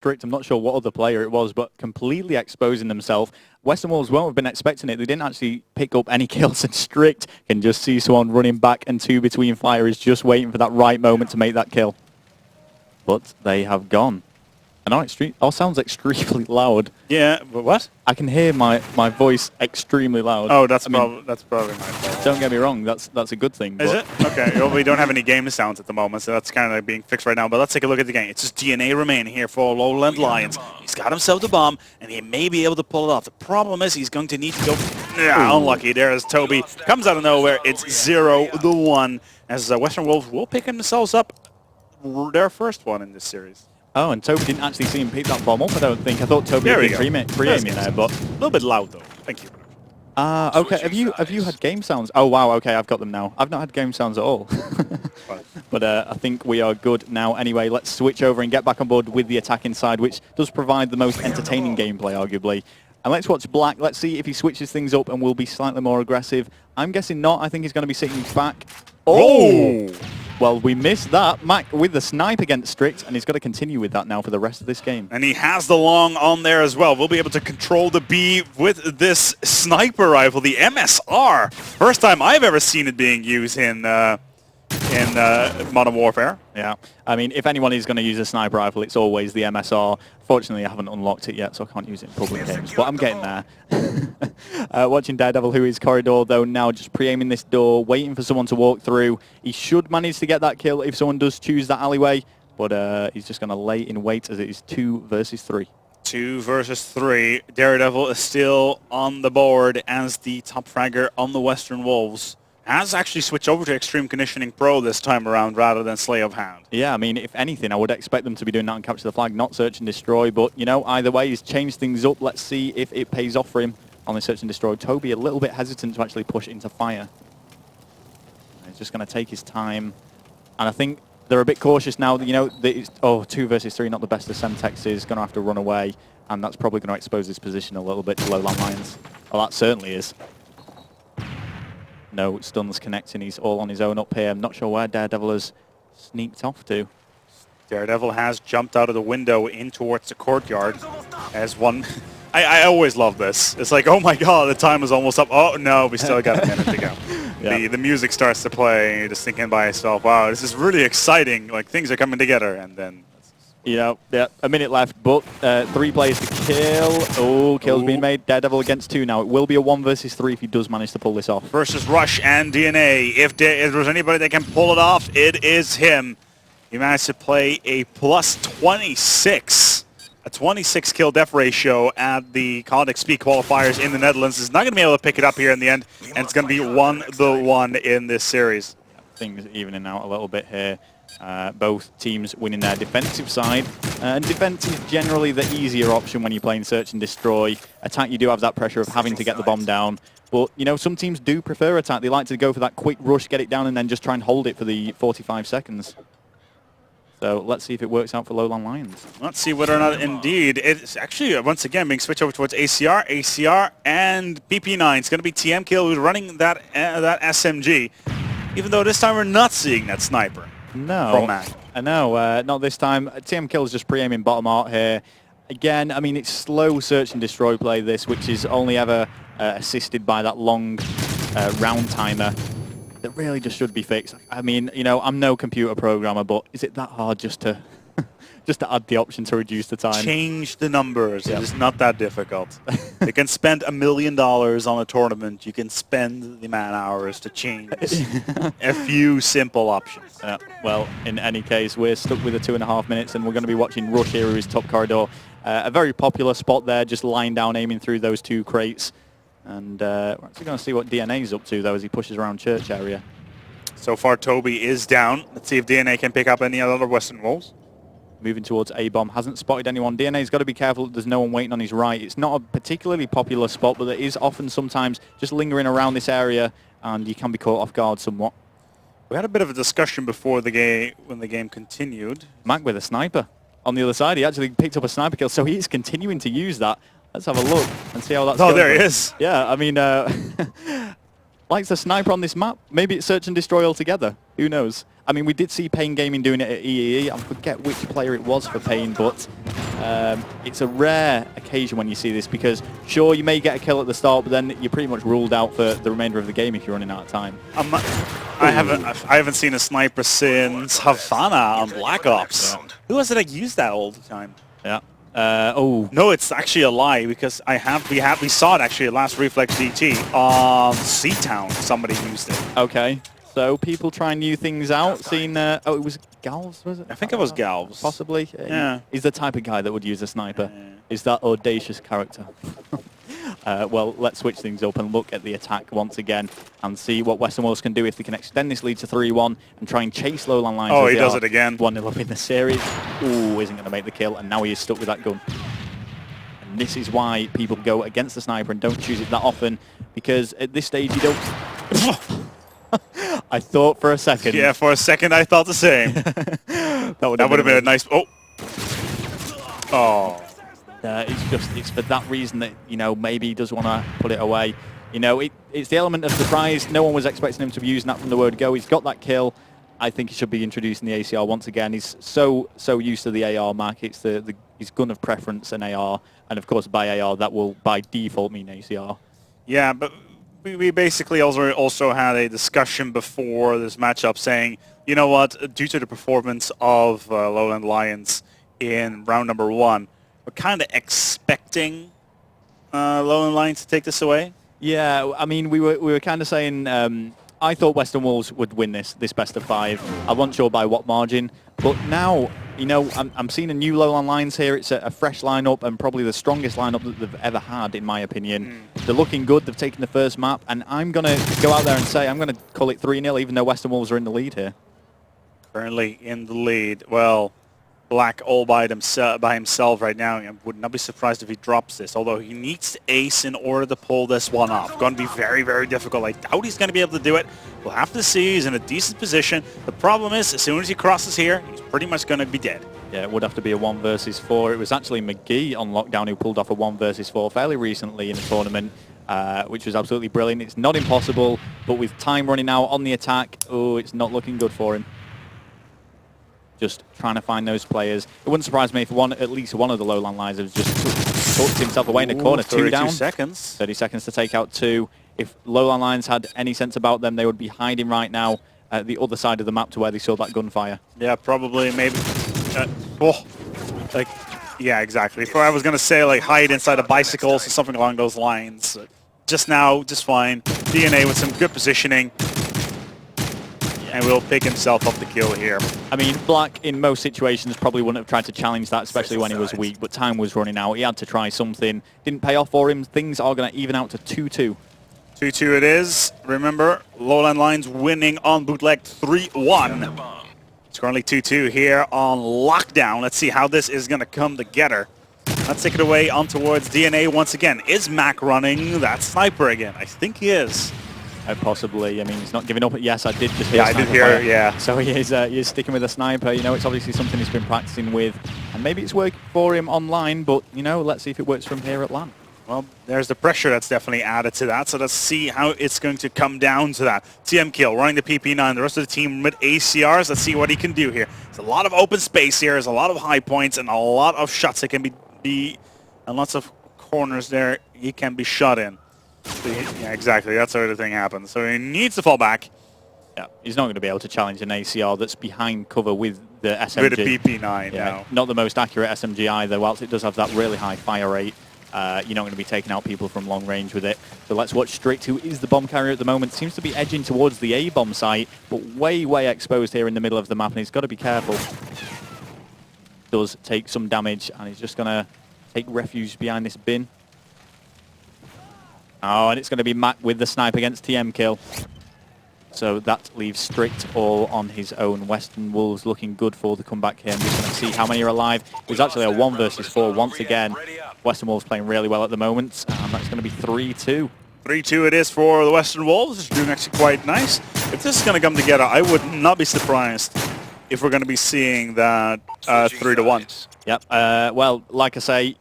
Strict, I'm not sure what other player it was, but completely exposing themselves. westernWolves won't have been expecting it. They didn't actually pick up any kills, and Strict can just see someone running back, and two between fire is just waiting for that right moment to make that kill. But they have gone. And it all sounds extremely loud. Yeah, but what? I can hear my voice extremely loud. Oh, that's probably my fault. Don't get me wrong, that's a good thing. Is it? Okay, well, we don't have any game sounds at the moment, so that's kind of being fixed right now. But let's take a look at the game. It's just DNA remaining here for Lowland Lions. He's got himself the bomb, and he may be able to pull it off. The problem is he's going to need to go... Yeah, unlucky. There is Toby. Comes out of nowhere. It's 0-1, as westernWolves will pick themselves up their first one in this series. Oh, and Toby didn't actually see him pick that bomb up, I don't think. I thought Toby had been pre-aiming there, but... A little bit loud, though. Thank you. Okay, have you had game sounds? Oh, wow, okay, I've got them now. I've not had game sounds at all. But I think we are good now. Anyway, let's switch over and get back on board with the attacking side, which does provide the most entertaining gameplay, arguably. And let's watch Black. Let's see if he switches things up and will be slightly more aggressive. I'm guessing not. I think he's going to be sitting back. Oh! Well, we missed that. Mac with the snipe against Strict, and he's got to continue with that now for the rest of this game. And he has the long on there as well. We'll be able to control the B with this sniper rifle, the MSR. First time I've ever seen it being used in Modern Warfare. Yeah, I mean, if anyone is going to use a sniper rifle, it's always the MSR. Fortunately, I haven't unlocked it yet, so I can't use it in public games, but I'm getting there. Watching Daredevil, who is corridor, though, now just pre-aiming this door, waiting for someone to walk through. He should manage to get that kill if someone does choose that alleyway, but he's just going to lay in wait as it is 2 versus 3. 2 versus 3. Daredevil is still on the board as the top fragger on the westernWolves. Has actually switched over to Extreme Conditioning Pro this time around rather than Slay of Hand. Yeah, I mean, if anything, I would expect them to be doing that and Capture the Flag, not Search and Destroy. But, you know, either way, he's changed things up. Let's see if it pays off for him on the Search and Destroy. Toby a little bit hesitant to actually push into fire. He's just going to take his time. And I think they're a bit cautious now. You know, 2 versus 3, not the best of Semtex is going to have to run away. And that's probably going to expose his position a little bit to Lowland Lions. Well, that certainly is. No stuns connecting. He's all on his own up here. I'm not sure where Daredevil has sneaked off to. Daredevil has jumped out of the window in towards the courtyard as one... I always love this. It's like, oh my god, the time is almost up. Oh no, we still got a minute to go. Yeah. The music starts to play, and you're just thinking by yourself, wow, this is really exciting. Like, things are coming together, and then... Yeah, a minute left, but 3 players to kill. Oh, kill's being made. Daredevil against 2 now. It will be a 1 versus 3 if he does manage to pull this off. Versus Rush and DNA. If there's anybody that can pull it off, it is him. He managed to play a plus 26. A 26 kill death ratio at the COD XP qualifiers in the Netherlands. He's not going to be able to pick it up here in the end, and it's going to be 1-1 in this series. Things evening out a little bit here. Both teams winning their defensive side. And defense is generally the easier option when you're playing Search and Destroy. Attack, you do have that pressure of having to get the bomb down. But, you know, some teams do prefer attack. They like to go for that quick rush, get it down, and then just try and hold it for the 45 seconds. So let's see if it works out for Lowland Lions. Let's see whether or not indeed it's actually once again being switched over towards ACR, and PP9. It's going to be TM Kill who's running that SMG. Even though this time we're not seeing that sniper. No, I know, not this time. TM Kill's just pre-aiming bottom art here. Again, I mean, it's slow Search and Destroy play this, which is only ever assisted by that long round timer that really just should be fixed. I mean, you know, I'm no computer programmer, but is it that hard just to add the option to reduce the time? Change the numbers. Yep. It is not that difficult. You can spend $1 million on a tournament. You can spend the man hours to change a few simple options. Well, in any case, we're stuck with the 2.5 minutes, and we're going to be watching Rush here, who is top corridor. A very popular spot there, just lying down, aiming through those 2 crates. And we're actually going to see what DNA's up to, though, as he pushes around church area. So far, Toby is down. Let's see if DNA can pick up any other westernWolves. Moving towards A-bomb, hasn't spotted anyone. DNA's got to be careful that there's no one waiting on his right. It's not a particularly popular spot, but there is often sometimes just lingering around this area, and you can be caught off guard somewhat. We had a bit of a discussion before the game, when the game continued. Mac with a sniper. On the other side, he actually picked up a sniper kill, so he is continuing to use that. Let's have a look and see how that's going. Oh, there he is. Yeah, I mean, likes the sniper on this map. Maybe it's search and destroy altogether. Who knows? I mean, we did see Payne Gaming doing it at EEE. I forget which player it was for Payne, but it's a rare occasion when you see this because, sure, you may get a kill at the start, but then you're pretty much ruled out for the remainder of the game if you're running out of time. I haven't seen a sniper since Havana on Black Ops. Yeah. Who was it that used that all the time? Yeah. Oh no, it's actually a lie because we saw it actually at last ReflexGT on Seatown. Somebody used it. Okay, so people trying new things out. Seeing it was Galvs, was it? I think it was Galvs. Possibly. Yeah. He's the type of guy that would use a sniper. Yeah. Is that audacious character? Well, let's switch things up and look at the attack once again and see what westernWolves can do if they can extend this lead to 3-1 and try and chase Lowland Lines. Oh, he does it again. 1-0 up in the series. Ooh, isn't going to make the kill, and now he is stuck with that gun. And this is why people go against the sniper and don't choose it that often, because at this stage you don't... I thought for a second... Yeah, for a second I thought the same. that would have been a nice... Oh! Oh. It's for that reason that, you know, maybe he does want to put it away. You know, it's the element of surprise. No one was expecting him to be using that from the word go. He's got that kill. I think he should be introducing the ACR once again. He's so used to the AR mark. It's his gun of preference, an AR. And of course, by AR, that will by default mean ACR. Yeah, but we basically also had a discussion before this matchup saying, you know what, due to the performance of Lowland Lions in round number 1, we're kind of expecting Lowland Lions to take this away. Yeah, I mean, we were kind of saying I thought westernWolves would win this best of 5. I wasn't sure by what margin, but now, you know, I'm seeing a new Lowland Lions here. It's a fresh lineup and probably the strongest lineup that they've ever had, in my opinion. They're looking good. They've taken the first map, and I'm going to go out there and say I'm going to call it 3-0, even though westernWolves are in the lead here. Currently in the lead. Well, Black all by himself right now. I would not be surprised if he drops this, although he needs to ace in order to pull this one off. Going to be very, very difficult. I doubt he's going to be able to do it. We'll have to see. He's in a decent position. The problem is, as soon as he crosses here, he's pretty much going to be dead. Yeah, it would have to be a 1 versus 4. It was actually McGee on lockdown who pulled off a 1 versus 4 fairly recently in a tournament, which was absolutely brilliant. It's not impossible, but with time running out on the attack, oh, it's not looking good for him. Just trying to find those players. It wouldn't surprise me if at least one of the Lowland Lions has just tucked himself away in the corner. 2 down. 32 seconds. 30 seconds to take out 2. If Lowland Lions had any sense about them, they would be hiding right now at the other side of the map to where they saw that gunfire. Yeah, probably, maybe. Yeah, exactly. Before I was going to say, like, hide inside a bicycle or something along those lines. Just now, just fine. DNA with some good positioning. And will pick himself up the kill here. I mean, Black, in most situations, probably wouldn't have tried to challenge that, especially when he was weak, but time was running out. He had to try something. Didn't pay off for him. Things are going to even out to 2-2. 2-2 it is. Remember, Lowland Lions winning on bootleg 3-1. It's currently 2-2 here on lockdown. Let's see how this is going to come together. Let's take it away on towards DNA once again. Is Mac running that sniper again? I think he is. Possibly. I mean, he's not giving up. Yes, I did just hear. Yeah, I did hear. Yeah. So he is sticking with a sniper. You know, it's obviously something he's been practicing with, and maybe it's working for him online. But you know, let's see if it works from here at LAN. Well, there's the pressure that's definitely added to that. So let's see how it's going to come down to that. TM Kill running the PP9. The rest of the team with ACRs. Let's see what he can do here. There's a lot of open space here. There's a lot of high points and a lot of shots that can be and lots of corners there. He can be shot in. Yeah, exactly. That's where the thing happens. So he needs to fall back. Yeah, he's not going to be able to challenge an ACR that's behind cover with the SMG. With a PP9 now. Not the most accurate SMG either. Whilst it does have that really high fire rate, you're not going to be taking out people from long range with it. So let's watch Strict, who is the bomb carrier at the moment. Seems to be edging towards the A-bomb site, but way, way exposed here in the middle of the map, and he's got to be careful. Does take some damage, and he's just going to take refuge behind this bin. Oh, and it's going to be Mac with the snipe against TM Kill. So that leaves Strict all on his own. westernWolves looking good for the comeback here. I'm just going to see how many are alive. It was actually a 1 versus 4 once again. westernWolves playing really well at the moment. And that's going to be 3-2. 3-2 it is for the westernWolves. It's doing actually quite nice. If this is going to come together, I would not be surprised if we're going to be seeing that 3-1. Yep. Well, like I say,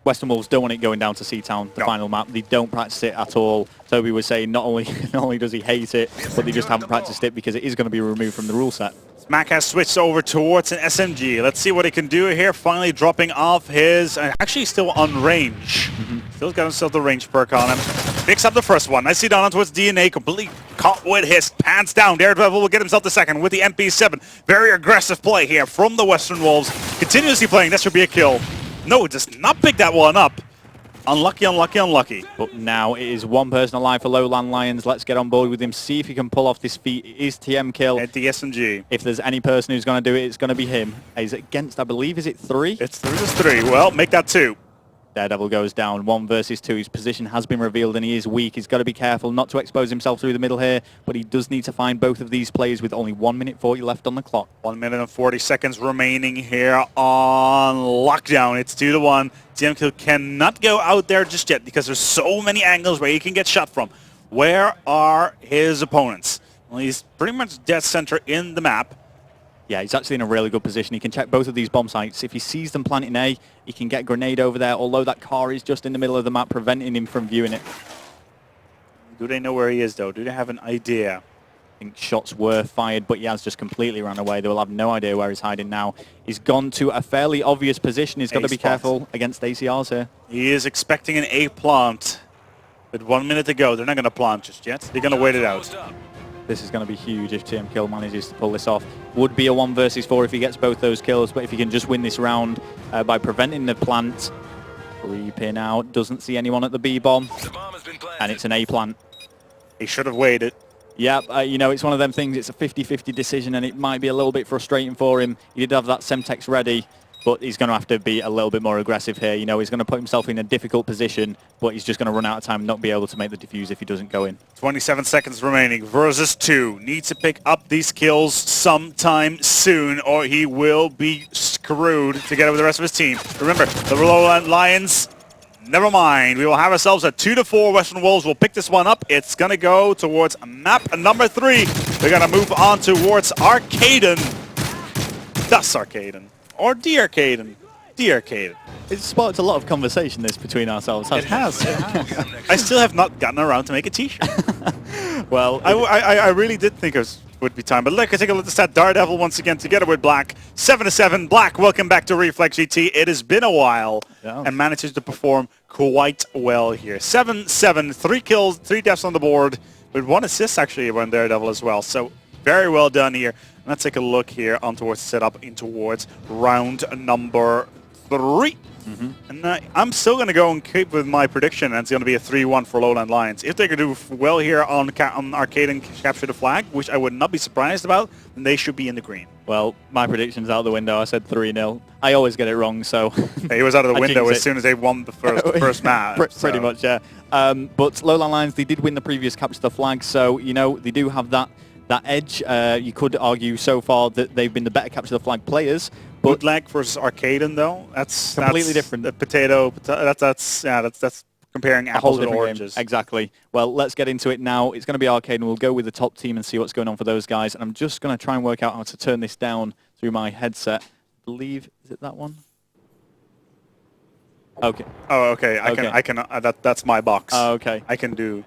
westernWolves don't want it going down to C-Town, the final map. They don't practice it at all. Toby was saying not only does he hate it, but they just haven't practiced it because it is going to be removed from the rule set. Mac has switched over towards an SMG. Let's see what he can do here. Finally dropping off his... actually still on range. Still got himself the range perk on him. Picks up the first one. Nicely down towards DNA. Completely caught with his pants down. Daredevil will get himself the second with the MP7. Very aggressive play here from the westernWolves. Continuously playing. That should be a kill. No, does not pick that one up. Unlucky, unlucky, unlucky. But now it is one person alive for Lowland Lions. Let's get on board with him, see if he can pull off this feat. It is TM kill. At the SMG. If there's any person who's going to do it, it's going to be him. He's against, I believe, is it 3? It's 3. Well, make that 2. Daredevil goes down, 1 versus 2. His position has been revealed and he is weak. He's got to be careful not to expose himself through the middle here, but he does need to find both of these players with only 1 minute 40 left on the clock. 1 minute and 40 seconds remaining here on lockdown. It's 2-1. TM Kill cannot go out there just yet because there's so many angles where he can get shot from. Where are his opponents? Well, he's pretty much dead center in the map. Yeah, he's actually in a really good position. He can check both of these bomb sites. If he sees them planting A, he can get a grenade over there, although that car is just in the middle of the map, preventing him from viewing it. Do they know where he is, though? Do they have an idea? I think shots were fired, but he has just completely run away. They will have no idea where he's hiding now. He's gone to a fairly obvious position. He's got to be careful against ACRs here. He is expecting an A plant. With 1 minute to go, they're not going to plant just yet. They're going to wait it out. This is going to be huge if TM Kill manages to pull this off. Would be a 1 versus 4 if he gets both those kills, but if he can just win this round by preventing the plant. Creeping out, doesn't see anyone at the B bomb, and it's an A plant. He should have waited. Yeah, you know, it's one of them things, it's a 50-50 decision, and it might be a little bit frustrating for him. He did have that Semtex ready, but he's going to have to be a little bit more aggressive here. You know, he's going to put himself in a difficult position, but he's just going to run out of time and not be able to make the defuse if he doesn't go in. 27 seconds remaining versus 2. Needs to pick up these kills sometime soon, or he will be screwed together with the rest of his team. Remember, the Lowland Lions, never mind. We will have ourselves a 2-4. westernWolves will pick this one up. It's going to go towards map number 3. They're going to move on towards Arcaden. Das Arcaden. Or Dear Arcaden. Dear Arcaden. It's sparked a lot of conversation, this, between ourselves. It has. I still have not gotten around to make a t-shirt. Well, I really did think it would be time. But look, take a look at this stat. Daredevil once again together with Black. 7-7. Black, welcome back to ReflexGT. It has been a while and manages to perform quite well here. 7-7. 3 kills, 3 deaths on the board. With 1 assist actually on Daredevil as well. So very well done here. Let's take a look here on towards setup in towards round number 3. And I'm still going to go and keep with my prediction, and it's going to be a 3-1 for Lowland Lions. If they can do well here on Arcade and capture the flag, which I would not be surprised about, then they should be in the green. Well, my prediction's out the window. I said 3-0. I always get it wrong, so... He was out of the window as soon as they won the first match. Pretty much, yeah. But Lowland Lions, they did win the previous capture the flag, so, you know, they do have that edge. You could argue so far that they've been the better capture the flag players. Bootleg versus Arcaden, though, that's completely different. The potato. That's comparing apples and oranges. Game. Exactly. Well, let's get into it now. It's going to be Arcade, and we'll go with the top team and see what's going on for those guys. And I'm just going to try and work out how to turn this down through my headset. I believe, is it that one? Okay. Oh, okay. I can. That's my box. Oh, okay. I can do.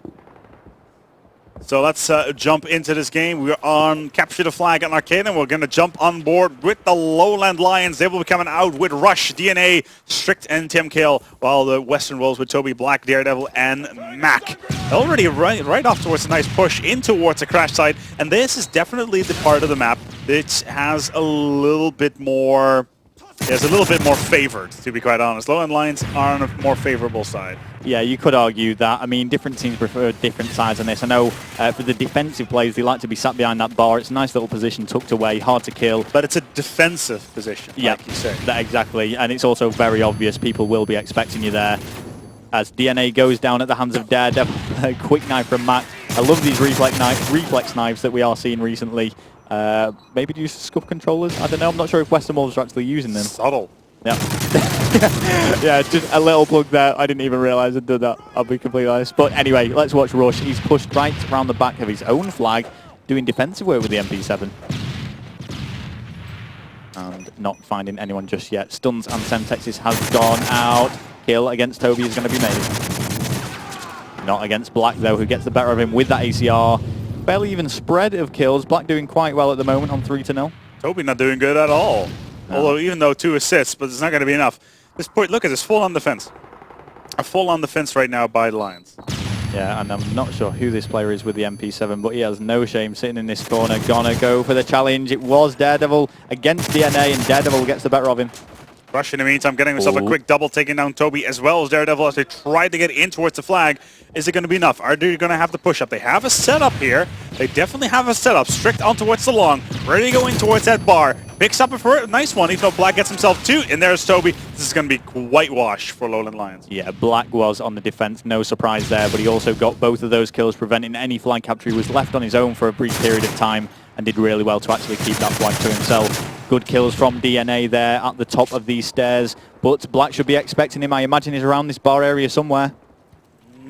So let's jump into this game. We're on Capture the Flag on Arcade, and we're going to jump on board with the Lowland Lions. They will be coming out with Rush, DNA, Strict, and Tim Kill, while the westernWolves with Toby, Black, Daredevil, and Mac. Already right off towards a nice push in towards the crash site, and this is definitely the part of the map that has a little bit more... It's a little bit more favored, to be quite honest. Lowland Lions are on a more favorable side. Yeah, you could argue that. I mean, different teams prefer different sides on this. I know for the defensive players, they like to be sat behind that bar. It's a nice little position tucked away, hard to kill. But it's a defensive position, like you say. Exactly. And it's also very obvious. People will be expecting you there. As DNA goes down at the hands of Daredevil. A quick knife from Mac. I love these reflex knives that we are seeing recently. Maybe use scuff controllers. I don't know. I'm not sure if westernWolves are actually using them. Subtle. Yeah. Yeah, just a little plug there. I didn't even realize I'd done that. I'll be completely honest. But anyway, let's watch Rush. He's pushed right around the back of his own flag, doing defensive work with the MP7. And not finding anyone just yet. Stuns and Semtexes has gone out. kill against Toby is going to be made. Not against Black, though, who gets the better of him with that ACR. Barely even spread of kills. Black doing quite well at the moment on 3-0. Toby not doing good at all. No. Although, even though 2 assists, but it's not going to be enough. This point, look at this, full on defense. A full on defense right now by the Lions. Yeah, and I'm not sure who this player is with the MP7, but he has no shame sitting in this corner. Gonna go for the challenge. It was Daredevil against DNA, and Daredevil gets the better of him. Rush in the meantime, getting himself a quick double, taking down Toby as well as Daredevil as they try to get in towards the flag. Is it going to be enough? Are they going to have the push-up? They have a setup here. They definitely have a setup. Strict on towards the long. Ready to go in towards that bar. Picks up a nice one, even though Black gets himself 2. And there's Toby. This is going to be whitewash for Lowland Lions. Yeah, Black was on the defense. No surprise there, but he also got both of those kills, preventing any flag capture. He was left on his own for a brief period of time and did really well to actually keep that flag to himself. Good kills from DNA there at the top of these stairs, but Black should be expecting him. I imagine he's around this bar area somewhere.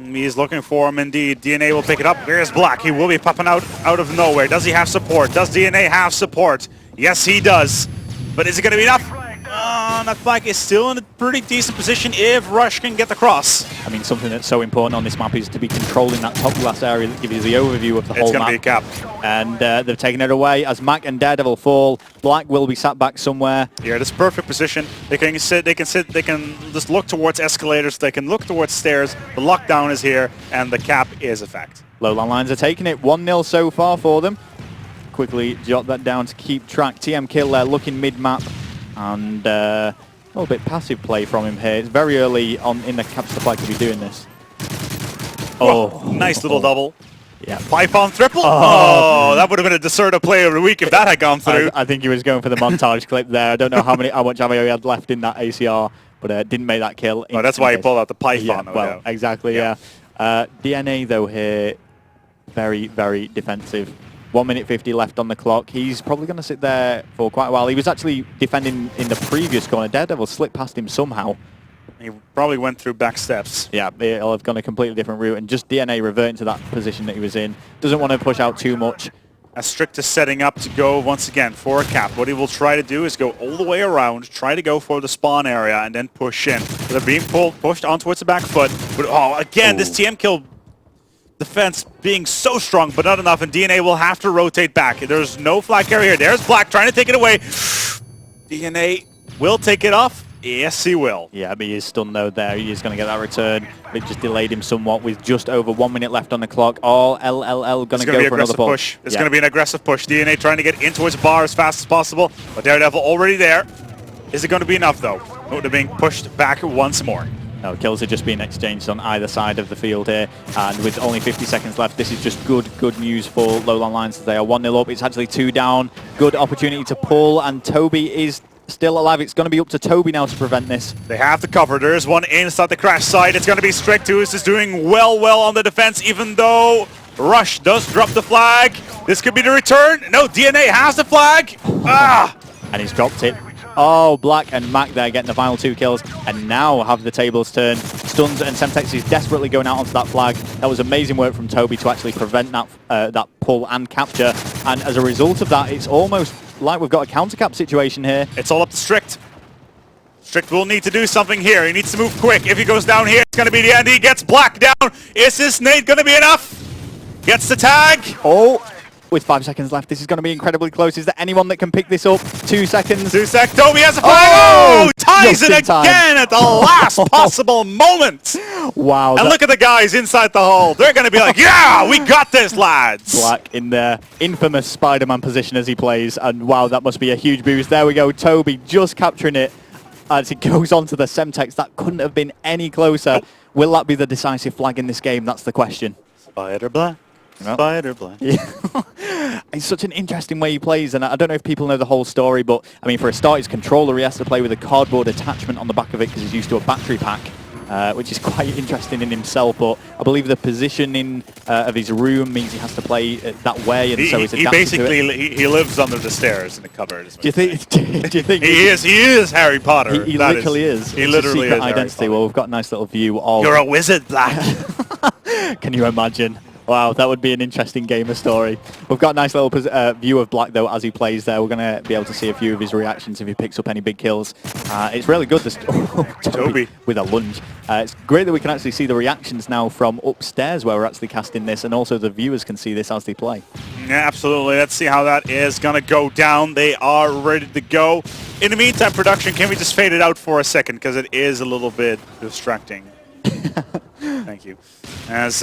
He's looking for him indeed. DNA will pick it up. There's Black. He will be popping out of nowhere. Does he have support? Does DNA have support? Yes, he does. But is it going to be enough? That flag is still in a pretty decent position if Rush can get the cross. I mean, something that's so important on this map is to be controlling that top glass area that gives you the overview of the whole map. It's going to be a cap. And they've taken it away as Mac and Daredevil fall. Black will be sat back somewhere. Yeah, this perfect position. They can sit, they can just look towards escalators, they can look towards stairs. The lockdown is here, and the cap is a fact. Lowland Lions are taking it. 1-0 so far for them. Quickly jot that down to keep track. TM Kill there looking mid-map. And a little bit passive play from him here. It's very early on in the capture flag to be doing this. Oh, nice little double. Yeah. Python triple. Oh, that would have been a Deserta play of the week if that had gone through. I think he was going for the montage clip there. I don't know how much ammo he had left in that ACR, but didn't make that kill. Oh, that's why he pulled out the Python. Yeah, well, exactly, yeah. DNA, though, here, very, very defensive. 1 minute 50 left on the clock. He's probably going to sit there for quite a while. He was actually defending in the previous corner. Daredevil slipped past him somehow. He probably went through back steps. Yeah, he'll have gone a completely different route, and just DNA reverting to that position that he was in. Doesn't want to push out too much. As Strict is setting up to go once again for a cap. What he will try to do is go all the way around, try to go for the spawn area, and then push in. So they're being pushed on towards the back foot. But again, this TM Kill defense being so strong, but not enough, and DNA will have to rotate back. There's no flag carrier here. There's Black trying to take it away. DNA will take it off. Yes, he will. Yeah, but he is stunned though there. He is going to get that return. It just delayed him somewhat with just over 1 minute left on the clock. All LLL going to go for another push. It's going to be an aggressive push. DNA trying to get in towards the bar as fast as possible, but Daredevil already there. Is it going to be enough though? No, they're being pushed back once more. No, kills are just being exchanged on either side of the field here, and with only 50 seconds left, this is just good news for Lowland Lions. They are 1-0 up. It's actually 2 down. Good opportunity to pull, and Toby is still alive. It's going to be up to Toby now to prevent this. They have the cover. There is one inside the crash side. It's going to be Strict, who is just doing well on the defense, even though Rush does drop the flag. This could be the return. No, DNA has the flag. And he's dropped it. Oh, Black and Mac there getting the final 2 kills, and now have the tables turned. Stuns and Semtex is desperately going out onto that flag. That was amazing work from Toby to actually prevent that that pull and capture. And as a result of that, it's almost like we've got a counter-cap situation here. It's all up to Strict. Strict will need to do something here. He needs to move quick. If he goes down here, it's going to be the end. He gets Black down. Is this nade going to be enough? Gets the tag. Oh. With 5 seconds left, this is going to be incredibly close. Is there anyone that can pick this up? 2 seconds. 2 seconds. Toby has a flag. Oh! Ties it again at the last possible moment. Wow. And look at the guys inside the hole. They're going to be like, yeah, we got this, lads. Black in their infamous Spider-Man position as he plays. And wow, that must be a huge boost. There we go. Toby just capturing it as it goes on to the Semtex. That couldn't have been any closer. Nope. Will that be the decisive flag in this game? That's the question. Spider Black. Spider Black. Yeah. It's such an interesting way he plays, and I don't know if people know the whole story, but I mean, for a start, his controller, he has to play with a cardboard attachment on the back of it because he's used to a battery pack, which is quite interesting in himself. But I believe the positioning of his room means he has to play that way, and so he's adapted to it. He lives under the stairs in the cupboard. Do you think he is Harry Potter? He literally is. He literally is. Identity. Well, we've got a nice little view of. You're a wizard, Black. Can you imagine? Wow, that would be an interesting gamer story. We've got a nice little view of Black, though, as he plays there. We're going to be able to see a few of his reactions if he picks up any big kills. It's really good. This Toby with a lunge. It's great that we can actually see the reactions now from upstairs where we're actually casting this, and also the viewers can see this as they play. Yeah, absolutely. Let's see how that is going to go down. They are ready to go. In the meantime, production, can we just fade it out for a second? Because it is a little bit distracting. Thank you. As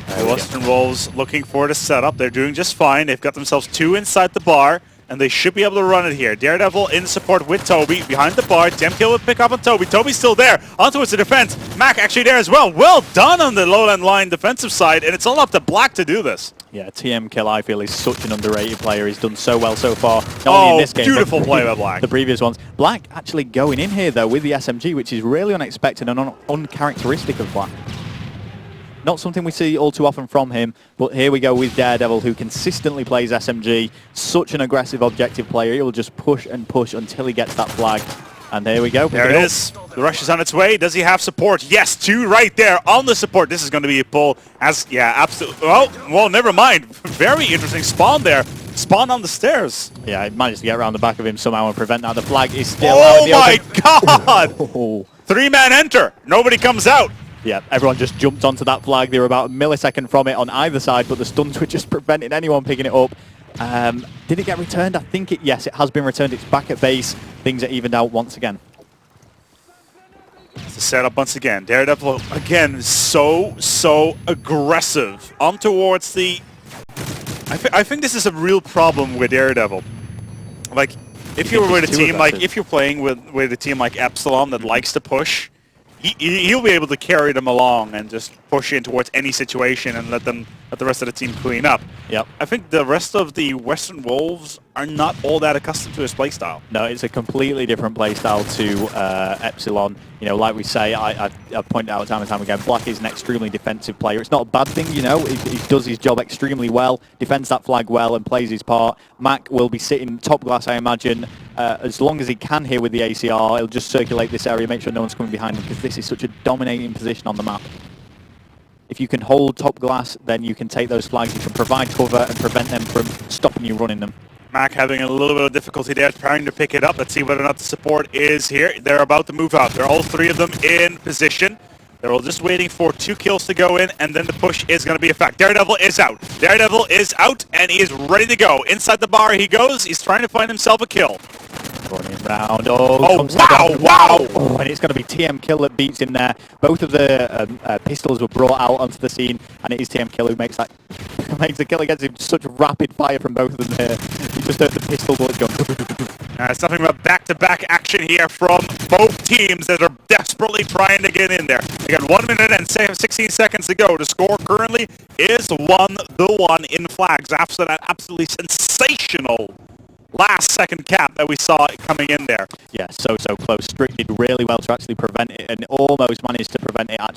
westernWolves looking for the setup. They're doing just fine. They've got themselves 2 inside the bar, and they should be able to run it here. Daredevil in support with Toby behind the bar. Demkill will pick up on Toby. Toby's still there. On towards the defense. Mac actually there as well. Well done on the lowland line defensive side, and it's all up to Black to do this. Yeah, TM Kill, I feel, is such an underrated player. He's done so well so far. Not only in this game, beautiful play by Black. The previous ones. Black actually going in here, though, with the SMG, which is really unexpected and uncharacteristic of Black. Not something we see all too often from him, but here we go with Daredevil, who consistently plays SMG. Such an aggressive objective player. He'll just push and push until he gets that flag. And there we go. There it is. The rush is on its way. Does he have support? Yes, 2 right there on the support. This is going to be a pull. Yeah, absolutely. Oh, well, never mind. Very interesting spawn there. Spawn on the stairs. Yeah, he managed to get around the back of him somehow and prevent that. The flag is still out in the open. God! 3-man enter. Nobody comes out. Yeah, everyone just jumped onto that flag. They were about a millisecond from it on either side, but the stuns were just preventing anyone picking it up. Did it get returned? I think yes, it has been returned. It's back at base. Things are evened out once again. It's the setup once again. Daredevil, again, so aggressive. On towards the... I think this is a real problem with Daredevil. Like, if you were with a team, like, if you're playing with a team like Epsilon that likes to push, he'll be able to carry them along and just push in towards any situation and let the rest of the team clean up. Yep. I think the rest of the westernWolves are not all that accustomed to his playstyle. No, it's a completely different playstyle to Epsilon. You know, like we say, I point out time and time again, Black is an extremely defensive player. It's not a bad thing, you know. He does his job extremely well, defends that flag well, and plays his part. Mac will be sitting top glass, I imagine, as long as he can here with the ACR. He'll just circulate this area, make sure no one's coming behind him, because this is such a dominating position on the map. If you can hold top glass, then you can take those flags, you can provide cover and prevent them from stopping you running them. Mac having a little bit of difficulty there, trying to pick it up. Let's see whether or not the support is here. They're about to move out. They're all 3 of them in position. They're all just waiting for 2 kills to go in, and then the push is going to be a fact. Daredevil is out. Daredevil is out, and he is ready to go. Inside the bar he goes. He's trying to find himself a kill. Running round. Wow! Oh, and it's going to be TM Kill that beats him there. Both of the pistols were brought out onto the scene, and it is TM Kill who makes that makes the kill against him. Such rapid fire from both of them there. You just heard the pistol bullets go. It's nothing but back-to-back action here from both teams that are desperately trying to get in there. They got 1 minute and 16 seconds to go. The score currently is 1-1 in flags after that absolutely sensational last-second cap that we saw coming in there. Yeah, so close. Strick did really well to actually prevent it, and almost managed to prevent it actually